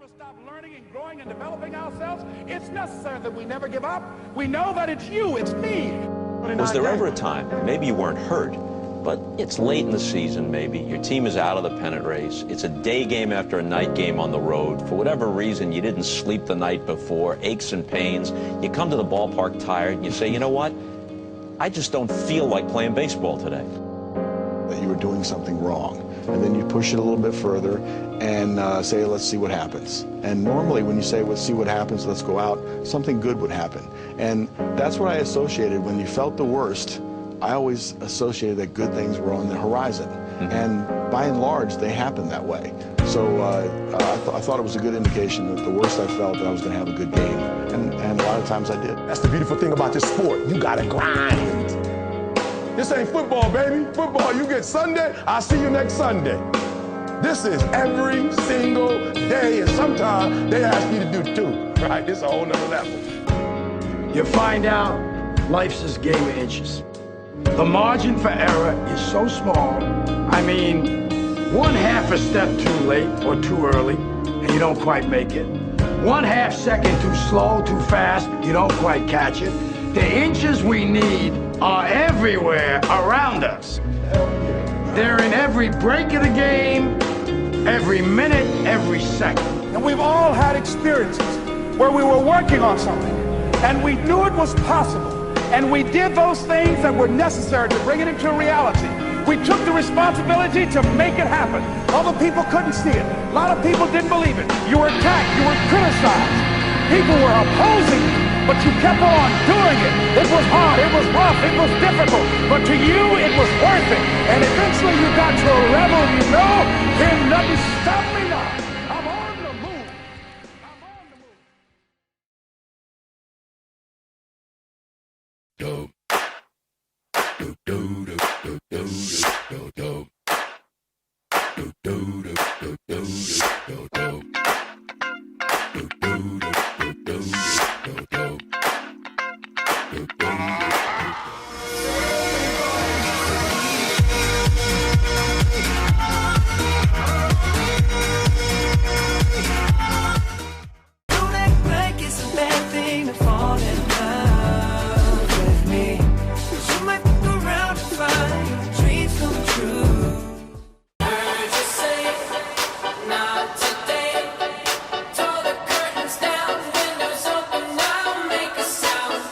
never stop learning and growing and developing ourselves. It's necessary that we never give up. We know that it's you, it's me. Was there ever a time, maybe you weren't hurt, but it's late in the season maybe, your team is out of the pennant race, it's a day game after a night game on the road, for whatever reason you didn't sleep the night before, aches and pains, you come to the ballpark tired and you say, you know what, I just don't feel like playing baseball today. That you were doing something wrong, and then you push it a little bit further and say, let's see what happens. And normally when you say, let's see what happens, let's go out, something good would happen. And that's what I associated. When you felt the worst, I always associated that good things were on the horizon. And by and large, they happen that way. So I thought it was a good indication that the worst I felt, that I was going to have a good game. And a lot of times I did. That's the beautiful thing about this sport. You got to grind. This ain't football, baby. Football, you get Sunday, I'll see you next Sunday. This is every single day, and sometimes they ask you to do two, right? This is a whole nother level. You find out life's this game of inches. The margin for error is so small. I mean, 1/2 a step too late or too early, and you don't quite make it. 1/2 second too slow, too fast, you don't quite catch it. The inches we need are everywhere around us. They're in every break of the game, every minute, every second. And we've all had experiences where we were working on something and we knew it was possible. And we did those things that were necessary to bring it into reality. We took the responsibility to make it happen. Other people couldn't see it. A lot of people didn't believe it. You were attacked, you were criticized. People were opposing you, but you kept on doing it. It was hard, it was rough, it was difficult, but to you it was worth it. And eventually you got to a level, you know, can nothing stop me now. I'm on the move. I'm on the move. Dope. Do do do do do do do. Do do do do do do do. Do do do do do do do. Do do. Don't act like it's a bad thing to fall in love with me. You might look around and find your dreams come true. Heard you say, not today. Draw the curtains down, windows open now, make a sound.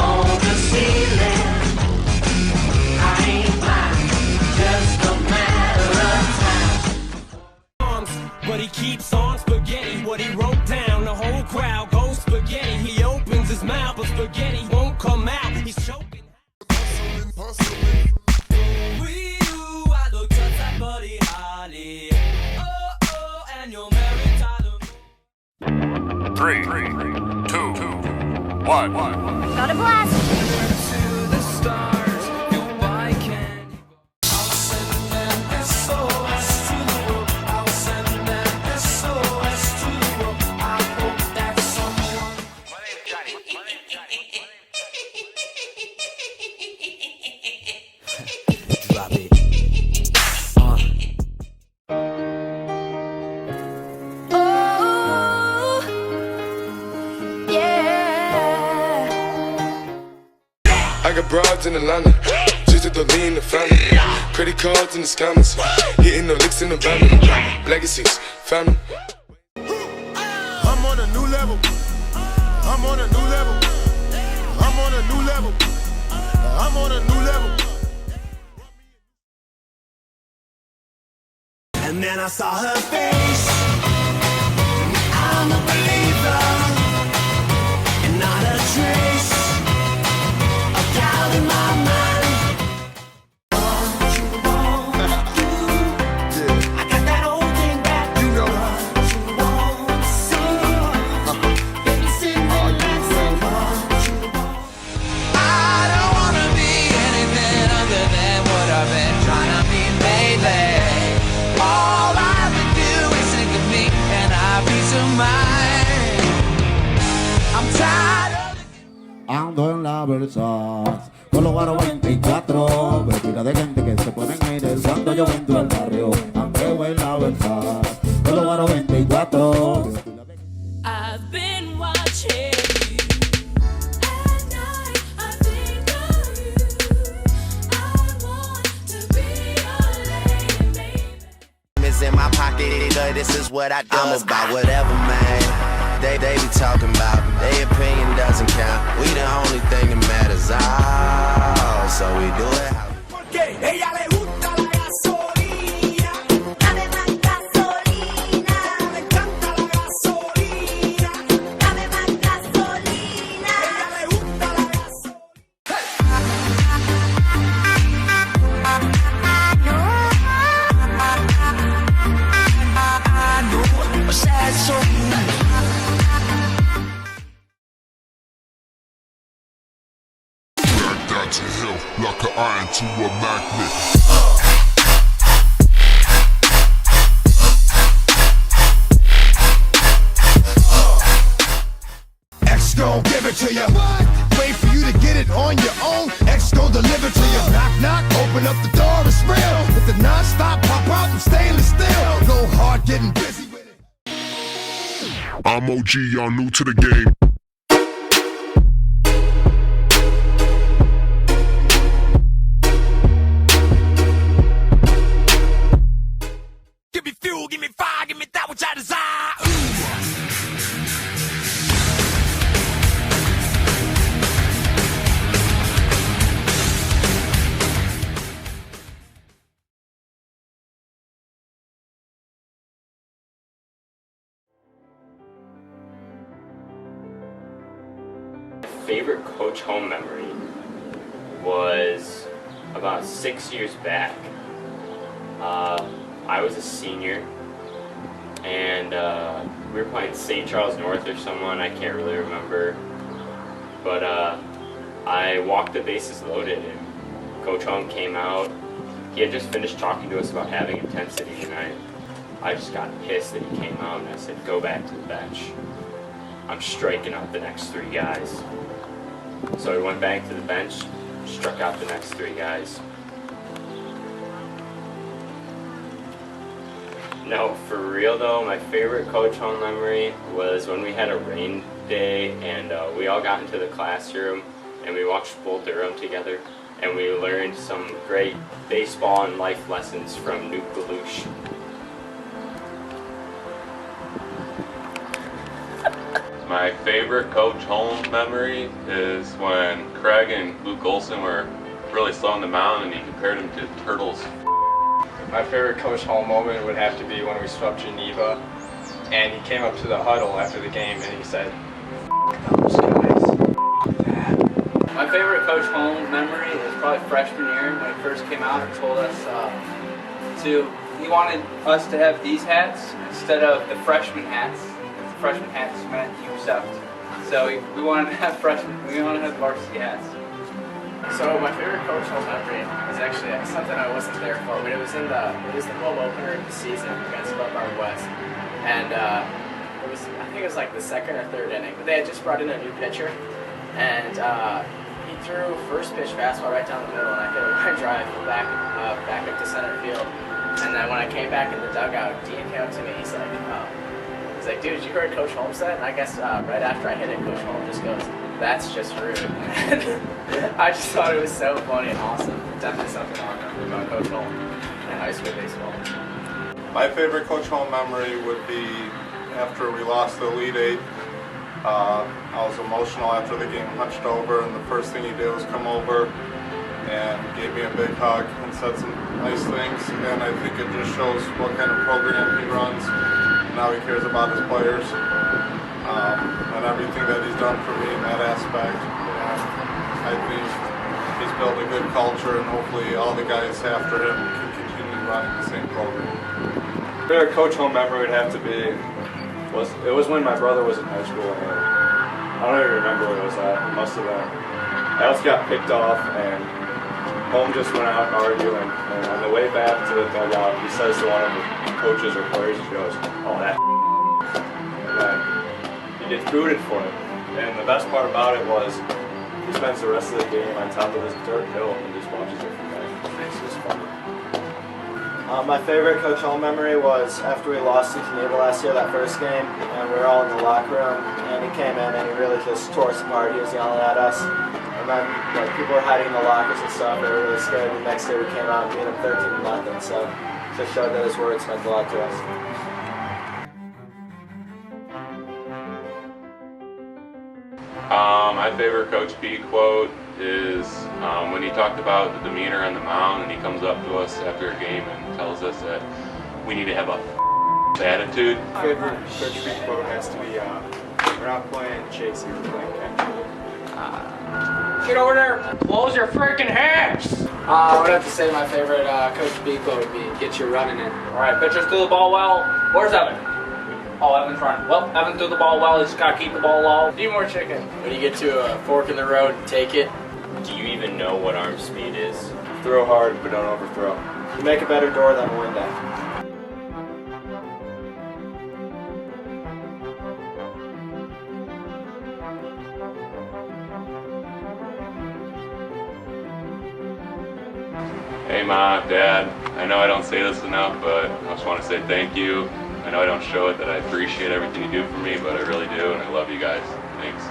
On the ceiling, I ain't blind, just a matter of time. But he keeps on spaghetti. What he wrote down, the whole crowd goes spaghetti. He opens his mouth, but spaghetti won't come out. He's choking. We you, I look just like Buddy Holly. Oh, oh, and you're married Tyler. 3, 2, 1. Got a blast! To the stars, your bike can. I'll send an SOS to the world. I'll send an SOS to the world. I hope that someone. Drop it. Oh, yeah. I got broads in Atlanta, just to the lean the family. Credit cards in the scammers, hitting the licks in the van. Legacies, family. I'm on a new level. I'm on a new level. I'm on a new level. I'm on a new level. And then I saw her face. I'm a believer, And not a trace a doubt in my mind. I got that old thing back. You know. Won't see. Baby, sing me that song. I don't wanna be anything other than what I've been trying to be lately. All I've been doing is think ando en la Versace. Con los guaros 24, vestida de gente que se ponen en el cuando yo entro al barrio. Ando en la Versace. Con los guaros 24. I've been watching you. At night, I think of you. I want to be your lady, baby. It's in my pocket, this is what I do. I'm about whatever, man. They be talking about. Their opinion doesn't count. We the only thing that matters. Oh, so we do it how Porque ella le gusta la gasolina. Dame más gasolina. Me encanta la gasolina. Dame más gasolina. Ella le gusta la gasolina. To hell like an iron to a magnet. X gon' give it to you. Wait for you to get it on your own. X gon' deliver to you. Knock, knock, open up the door, it's real. With the non-stop pop out and stainless steel. Go hard, getting busy with it. I'm OG, y'all new to the game. Give me fuel, give me fire, give me that which I desire. Favorite coach home memory was about 6 years back. I was a senior, and we were playing St. Charles North or someone, I can't really remember. But I walked the bases loaded, and Coach Holm came out. He had just finished talking to us about having intensity, and I just got pissed that he came out, and I said, go back to the bench. I'm striking out the next 3 guys. So we went back to the bench, struck out the next 3 guys. No, for real though, my favorite coach home memory was when we had a rain day and we all got into the classroom and we watched Bull Durham together and we learned some great baseball and life lessons from Nuke Galouche. My favorite coach home memory is when Craig and Luke Olson were really slow on the mound and he compared them to turtles. My favorite coach home moment would have to be when we swept Geneva and he came up to the huddle after the game and he said, "Those guys." My favorite coach home memory is probably freshman year when he first came out and told us he wanted us to have these hats instead of the freshman hats. The freshman hats meant you sucked. So we wanted to have varsity hats. So my favorite coach home memory is actually something I wasn't there for, but it was the home opener of the season against Buckeye West, and I think it was like the 2nd or 3rd inning, but they had just brought in a new pitcher, and he threw first pitch fastball right down the middle, and I hit a line drive back up to center field, and then when I came back in the dugout, Dean came up to me, he's like, dude, you heard Coach Holmes said? And I guess right after I hit it, Coach Holmes just goes, that's just rude. I just thought it was so funny and awesome. Definitely something I'll remember about Coach Holmes in high school baseball. My favorite Coach Holmes memory would be after we lost the Elite Eight. I was emotional after the game, hunched over, and the first thing he did was come over and gave me a big hug and said some nice things. And I think it just shows what kind of program he runs and how he cares about his players. And everything that he's done for me in that aspect. And I think he's built a good culture, and hopefully all the guys after him can continue running the same program. Favorite coach home memory would have to be was when my brother was in high school, and I don't even remember where it was at. It must have been. Alex got picked off, and Holmes just went out arguing. And on the way back to the dugout, he says to one of the coaches or players, he goes, "Oh, that." And then he gets booted for it. And the best part about it was he spends the rest of the game on top of this dirt hill and just watches it from there. It's just fun. My favorite Coach Holm memory was after we lost to Geneva last year, that first game, and we were all in the locker room, and he came in and he really just tore us apart. He was yelling at us, and then like people were hiding in the lockers and stuff. They were really scared. The next day we came out and beat him 13-0, so just showed that his words meant a lot to us. My favorite Coach B quote is when he talked about the demeanor on the mound, and he comes up to us after a game and tells us that we need to have a attitude. My favorite Coach B quote has to be, we're not playing chasing, we're playing catch. Get over there, close your freaking hands! I would have to say my favorite Coach B quote would be, get your running in. Alright, pitchers threw the ball well. Where's Evan? Oh, Evan's running. Well, Evan threw the ball well. He's got to keep the ball low. Eat more chicken. When you get to a fork in the road, take it. Do you even know what arm speed is? Throw hard, but don't overthrow. You make a better door than a window. Hey Mom, Dad, I know I don't say this enough, but I just want to say thank you. I know I don't show it that I appreciate everything you do for me, but I really do, and I love you guys. Thanks.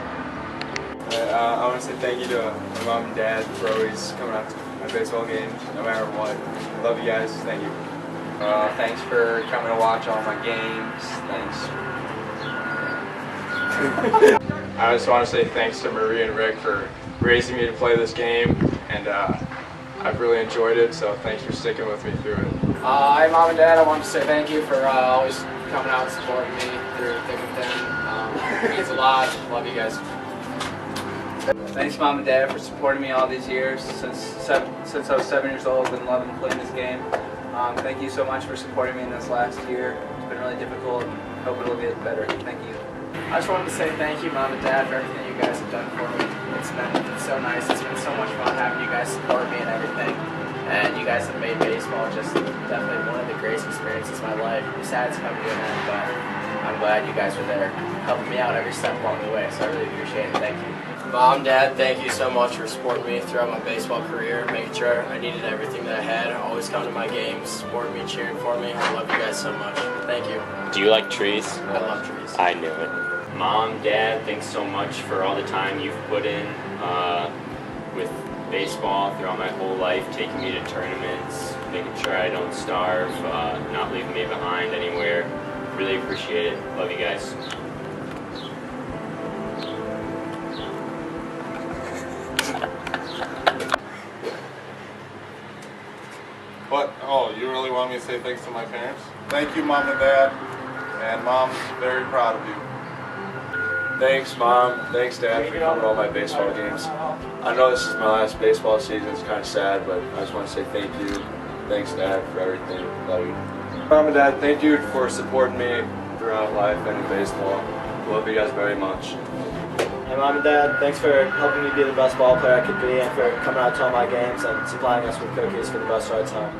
I want to say thank you to my mom and dad for always coming out to my baseball games, no matter what. I love you guys. Thank you. Thanks for coming to watch all my games. Thanks. I just want to say thanks to Marie and Rick for raising me to play this game, and I've really enjoyed it, so thanks for sticking with me through it. Hi, Mom and Dad. I want to say thank you for always coming out and supporting me through thick and thin. It means a lot. Love you guys. Thanks, Mom and Dad, for supporting me all these years since I was 7 years old and loving playing this game. Thank you so much for supporting me in this last year. It's been really difficult, and hope it'll get better. Thank you. I just wanted to say thank you, Mom and Dad, for everything you guys have done for me. It's been so nice. It's been so much fun having you guys support me and everything. And you guys have made baseball just definitely one of the greatest experiences of my life. It's sad it's coming to an end, but I'm glad you guys were there helping me out every step along the way. So I really appreciate it. Thank you. Mom, Dad, thank you so much for supporting me throughout my baseball career, making sure I needed everything that I had, always come to my games, supporting me, cheering for me. I love you guys so much. Thank you. Do you like trees? I love trees. I knew it. Mom, Dad, thanks so much for all the time you've put in with baseball throughout my whole life, taking me to tournaments, making sure I don't starve, not leaving me behind anywhere. Really appreciate it. Love you guys. What? Oh, you really want me to say thanks to my parents? Thank you, Mom and Dad. And Mom's very proud of you. Thanks, Mom. Thanks, Dad, for coming to all my baseball games. I know this is my last baseball season. It's kind of sad, but I just want to say thank you. Thanks, Dad, for everything. Love you. Mom and Dad, thank you for supporting me throughout life and in baseball. Love you guys very much. Hey, Mom and Dad, thanks for helping me be the best ball player I could be and for coming out to all my games and supplying us with cookies for the bus rides home.